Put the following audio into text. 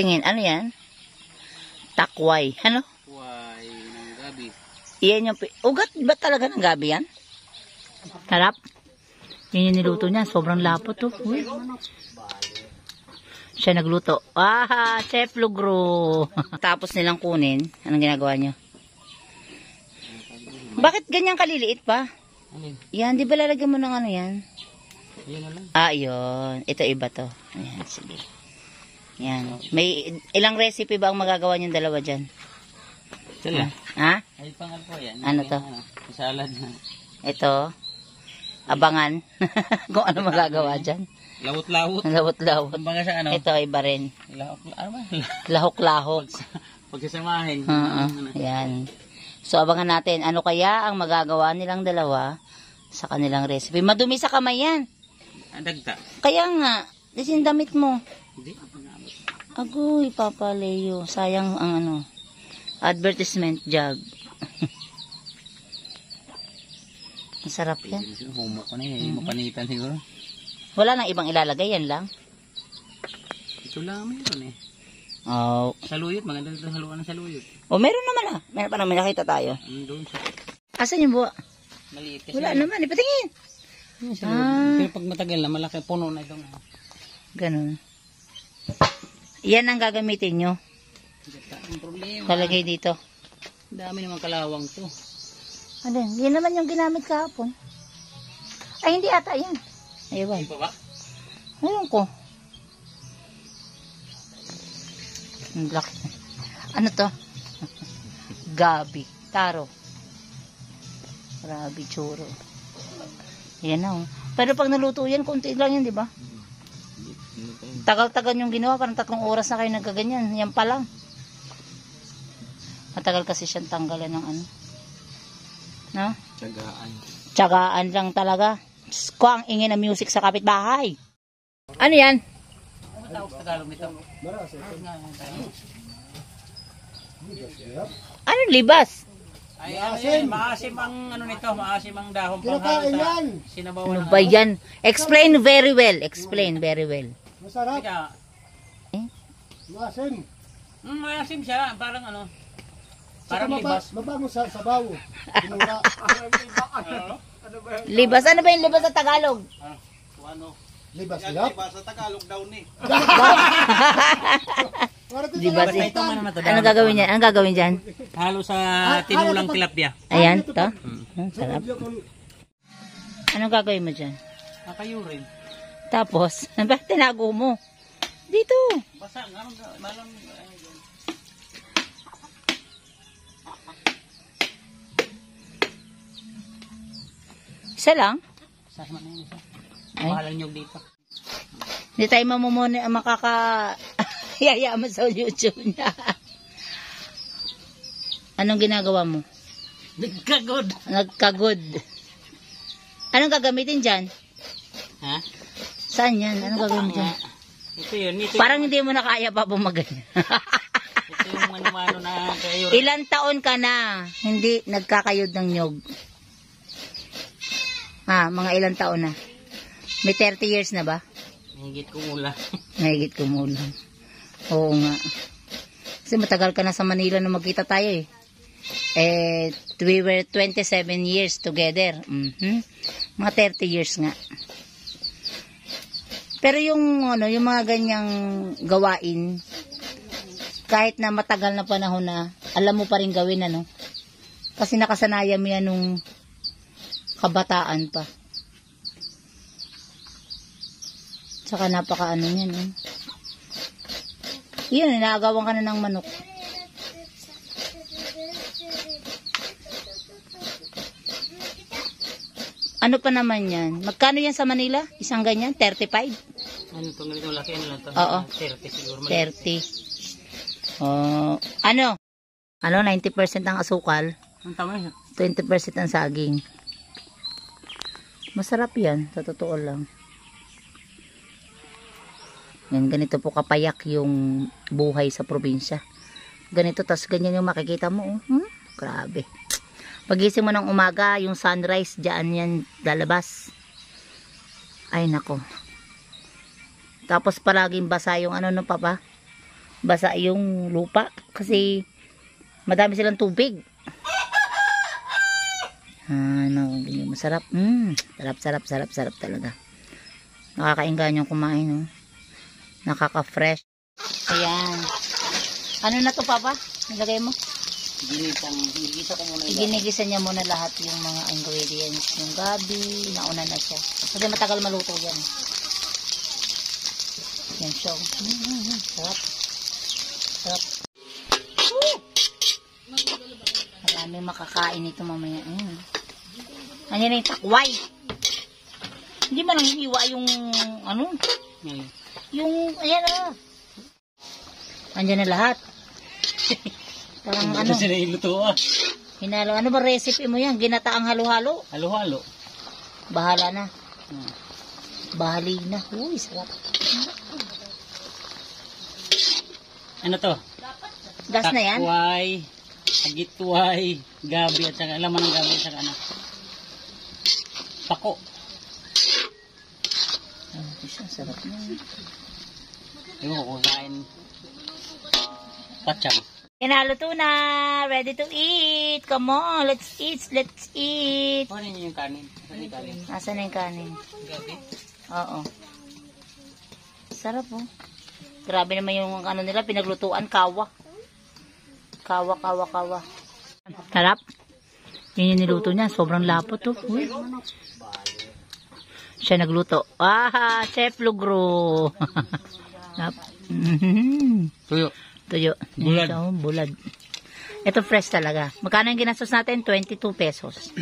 Tingin, ano yan? Takway. Ano? Takway ng gabi. Iyan yung... Ugat ba talaga ng gabi yan? Harap. Yan yung niluto niya. Sobrang lapot to. Uy. Siya nagluto. Ah, Chef Lugro. Tapos nilang kunin. Anong ginagawa niyo? Bakit ganyan kaliliit pa? Alin? Yan, di ba lalagyan mo ng ano yan? Ayan na lang. Ah, yun. Ito iba to. Ayan, sige. Yan. May ilang recipe ba ang magagawa niyong dalawa dyan? Sila? Ha? Ay, pangal po yan. Ano to? Salad na. Ito. Abangan. Kung ano magagawa dyan. Lawot-lawot. Lawot-lawot. Kumbaga sa ano? Ito iba rin. Ano ba? Lahok-lahok. Pagsasamahin. Yan. So, abangan natin. Ano kaya ang magagawa nilang dalawa sa kanilang recipe? Madumi sa kamay yan. Ang dagta. Kaya nga. Disin damit mo. Hindi. Agoy, Papa Leo. Sayang ang ano. Advertisement jug. Masarap yan. Humok ko na yun. Mapanitan siguro. Wala nang ibang ilalagay. Yan lang. Ito lang meron eh. Oh. Saluyot. Maganda ito haluan ng saluyot. Oh, meron naman ah. Meron pa naman nakita tayo. Doon sa... Asan yung buwa? Maliit kasi. Wala naman. Ipatingin. Pero pag matagal na, malaki puno na itong... Ganun. Yan ang gagamitin nyo. Ang problema. Talagay dito. Dami naman kalawang to. Ano yan naman yung ginamit kahapon. Ay, hindi ata yan. Ayun. Hindi pa ba? Ayun ko. Ang black. Ano to? Gabi. Taro. Grabe, churo. Yan na oh. Pero pag naluto yan, konti lang yan, di ba? Tagal-tagal yung ginawa. Parang 3 oras na kayo nagkaganyan. Yan pa lang. Matagal kasi siyang tanggalan ng ano. No? Tsagaan. Tsagaan lang talaga. Ko ang ingin na music sa kapitbahay. Ano yan? Ano tawag sa Tagalog nito? Ano libas? Ay, maasim ang ano nito, maasim ang dahon panghalo sa sinabaw. Ano ba yan? Explain very well. Explain very well. Masarap. Eh? Maasim. Maasim siya, parang ano. Parang libas. Mabango sa sabaw. Pinura. Libas? Ano ba yung libas sa Tagalog? Ano? Libas silap. Libas sa Tagalog daw ni. Libas eh. Ito man na to. Ano gagawin niyan? Anong gagawin dyan? Halo sa tinulang tilapia. Ayan, ito. Sarap. Anong gagawin mo dyan? Kayo rin. Tapos, bakit tinago mo? Dito. Basa, malang Isa lang? sasama na yun isa. Ay. Mahalang nyog dito. Hindi tayo mamumuni makaka-yayaman sa YouTube niya. Anong ginagawa mo? Nagkagod. Nagkagod. Anong gagamitin dyan? Ha? Saan yan? Anong gagawin mo dyan? Ito yun. Ito Parang hindi mo na kaya pa bumagay. ito yung manumano na kayo. Ilan taon ka na hindi nagkakayod ng nyog? Ha, mga ilang taon na? May 30 years na ba? Higit kumula. Mahigit kumulang. Oo nga. Kasi matagal ka na sa Manila nung magkita tayo eh. We were 27 years together. Mga 30 years nga. Pero yung yung mga ganyang gawain, kahit na matagal na panahon na, alam mo pa rin gawin ano. Kasi nakasanayan mo yan nung kabataan pa. Saka napaka-ano yan eh. Yun, inaagawan ka na ng manok. Ano pa naman yan? Magkano yan sa Manila? Isang ganyan? 35? Ano itong ganito laki? Ano lang ito? Oo. 30 siguro. 30. Oh, ano? 90% ang asukal, Ang tama yun. 20% ang saging. Masarap yan, sa totoo lang. Yan, ganito po kapayak yung buhay sa probinsya. Ganito, tas ganyan yung makikita mo. Grabe. Pagising mo ng umaga, yung sunrise, dyan yan lalabas. Ay, nako. Tapos palaging basa yung ano no, papa? basa yung lupa kasi madami silang tubig. Masarap. Sarap talaga. Nakakaingan yung kumain, no? Nakaka-fresh. Ayan. Ano na to, Papa? Nilagay mo? Ginigisa ko muna. Ginigisa niya muna lahat yung mga ingredients. Yung gabi, nauna na siya. Kasi matagal maluto yan. Yan siya. Sarap. Sarap. Marami makakain ito mamaya. Ano na yung takway? Hindi man lang hiniwa yung ano? Yung, ayan o. Andyan na lahat. Parang ano? Sila iluto Hinalo. Ano ba recipe mo yan? Ginataang halo-halo? Halo-halo. Bahala na. Bahali na. Uy, sarap. Ano to? Gas na yan? Takway, agitway, gabi at saka laman ng gabi at saka ano. Pako. Sarap na. Yung kukain. Patsang. Inaluto na. Ready to eat. Come on. Let's eat. Let's eat. Ano yung kanin? Ano yung kanin? Nasaan na yung kanin? Gabi? Oo. Sarap oh. Grabe naman yung ano nila. Pinaglutuan. Kawa. Kawa. Sarap. Yun yung niluto niya. Sobrang lapot oh. Uy. Siya nagluto. Chef Lugro. Tuyo. Tuyo. Bulad. Ito, bulad. Ito fresh talaga. Magkano yung ginastos natin? 22 pesos.